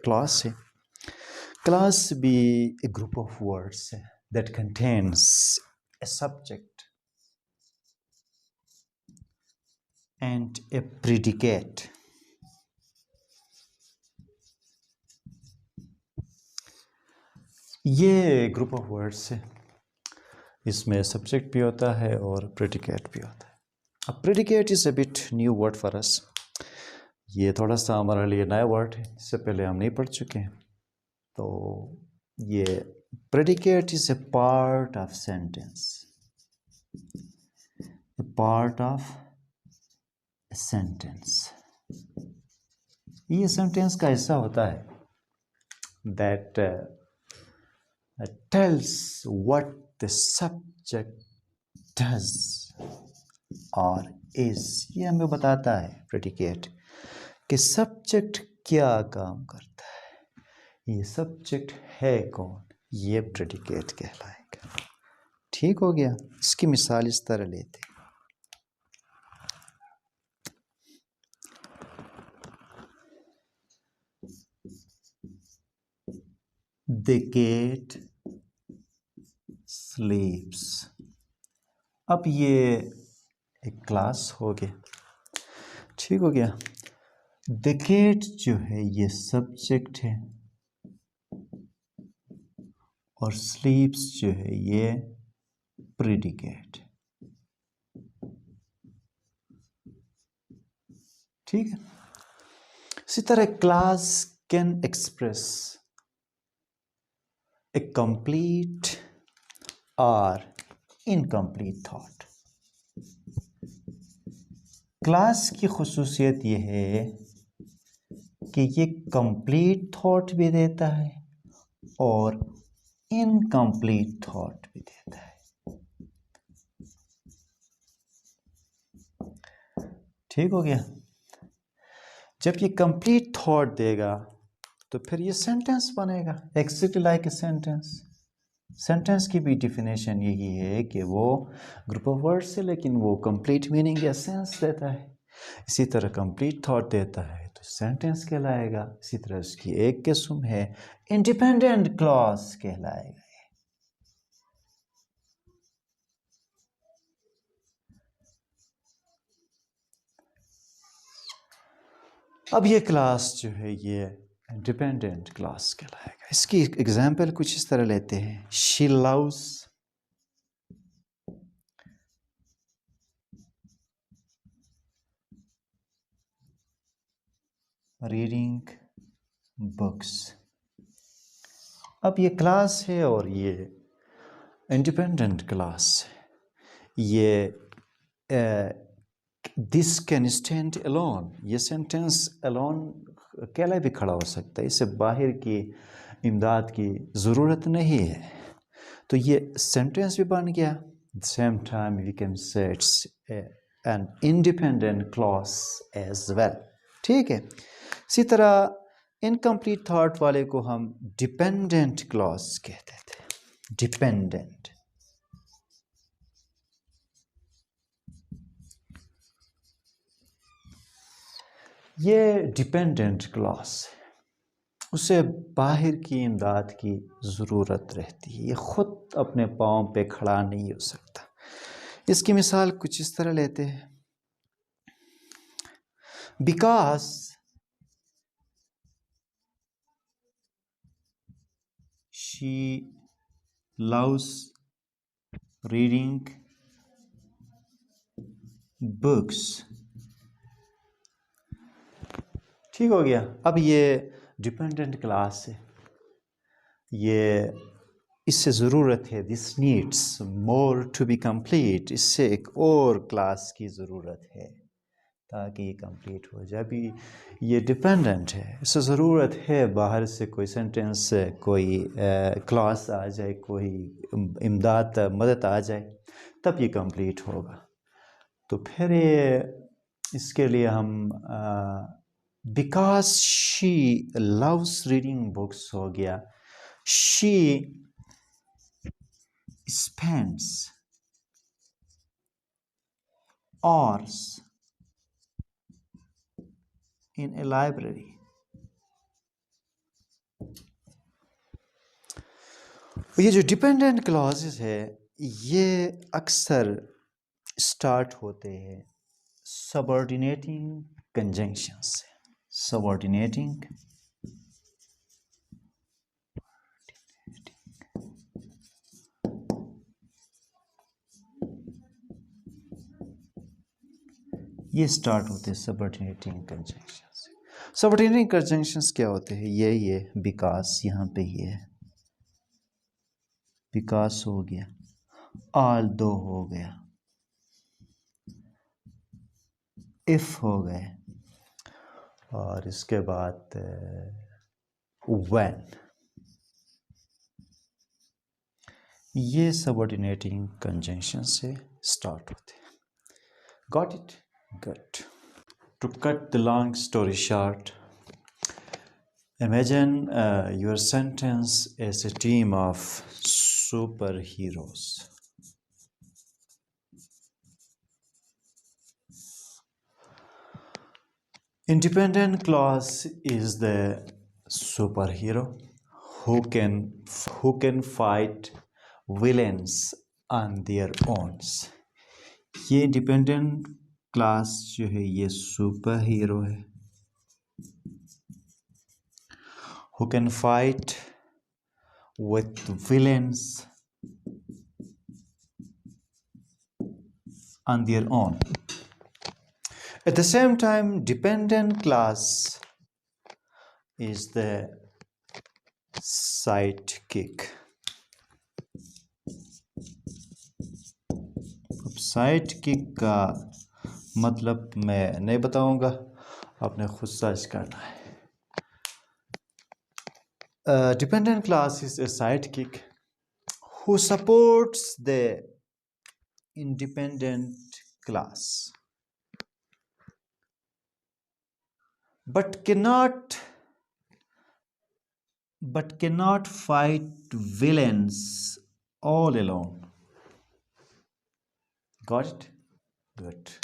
Class है। Class भी a group of words that contains a subject and a predicate. ये group of words है, इसमें subject भी होता है और प्रेडिकेट भी होता है। अब predicate is a bit new word for us, ये थोड़ा सा हमारे लिए नया वर्ड है, इससे पहले हम नहीं पढ़ चुके हैं। तो ये predicate is a part of sentence, A part of a sentence. ये सेंटेंस का हिस्सा होता है that tells what the subject does or is। ये हमें बताता है प्रेडिकेट कि सब्जेक्ट क्या काम करता है, ये सब्जेक्ट है कौन, ये प्रेडिकेट कहलाएगा। ठीक हो गया। इसकी मिसाल इस तरह लेते हैं, The cat sleeps। अब ये एक क्लास हो गया, ठीक हो गया। The cat जो है ये सब्जेक्ट है और sleeps जो है ये प्रेडिकेट। ठीक है। इसी तरह class can express A complete और इनकम्प्लीट थॉट। क्लास की खुसूसियत यह है कि ये कंप्लीट थॉट भी देता है और इनकम्प्लीट थॉट भी देता है। ठीक हो गया। जब ये कंप्लीट थॉट देगा तो फिर ये सेंटेंस बनेगा, exactly like a sentence. Sentence की भी डिफिनेशन यही है कि वो ग्रुप ऑफ वर्ड्स है लेकिन वो कंप्लीट मीनिंग या सेंस देता है। इसी तरह कंप्लीट थॉट देता है तो सेंटेंस कहलाएगा। इसी तरह उसकी एक किस्म है इंडिपेंडेंट क्लॉज कहलाएगा। अब ये क्लास जो है ये इंडिपेंडेंट क्लास कहलाएगा। इसकी एग्जाम्पल कुछ इस तरह लेते हैं, शी लव्स रीडिंग बुक्स। अब ये क्लास है और ये इंडिपेंडेंट क्लास है। ये दिस कैन स्टैंड अलोन, ये सेंटेंस अलोन अकेला भी खड़ा हो सकता है, इससे बाहर की इमदाद की ज़रूरत नहीं है। तो ये सेंटेंस भी बन गया। Same time we can say it's an independent clause as well. ठीक है। इसी तरह इनकम्प्लीट थॉट वाले को हम डिपेंडेंट क्लॉज कहते थे। डिपेंडेंट, ये डिपेंडेंट क्लॉज है, उसे बाहर की इमदाद की ज़रूरत रहती है, ये ख़ुद अपने पाँव पे खड़ा नहीं हो सकता। इसकी मिसाल कुछ इस तरह लेते हैं, because she loves reading books. ठीक हो गया। अब ये डिपेंडेंट क्लास है, ये इससे ज़रूरत है, this needs more to be complete, इससे एक और क्लास की ज़रूरत है ताकि ये कंप्लीट हो जाए। अभी ये डिपेंडेंट है, इससे ज़रूरत है बाहर से कोई सेंटेंस, कोई क्लास आ जाए, कोई इमदाद मदद आ जाए, तब ये कंप्लीट होगा। तो फिर ये इसके लिए हम because she loves reading books हो गया, she spends hours in a library। ये जो डिपेंडेंट क्लॉजेस है ये अक्सर स्टार्ट होते हैं सबऑर्डिनेटिंग कंजंक्शन से। सबऑर्डिनेटिंग ये स्टार्ट होते हैं सबऑर्डिनेटिंग कंजंक्शन से। सबऑर्डिनेटिंग कंजंक्शंस क्या होते हैं? ये बिकॉज यहाँ पे ये है, बिकॉज हो गया, ऑल दो हो गया, इफ हो गए, और इसके बाद व्हेन। ये सबऑर्डिनेटिंग कंजंक्शन से स्टार्ट होते हैं। Got it? Good. To cut the long story short, imagine your sentence as a team of superheroes. Independent clause is the superhero who can fight villains on their own. ये independent class जो है ये super hero है who can fight with villains on their own. At the same time, dependent class is the sidekick. अब sidekick का मतलब मैं नहीं बताऊंगा, आपने खुद सर्च करना है। Dependent class is a sidekick who supports the independent class but cannot fight villains all alone. Got it? Good.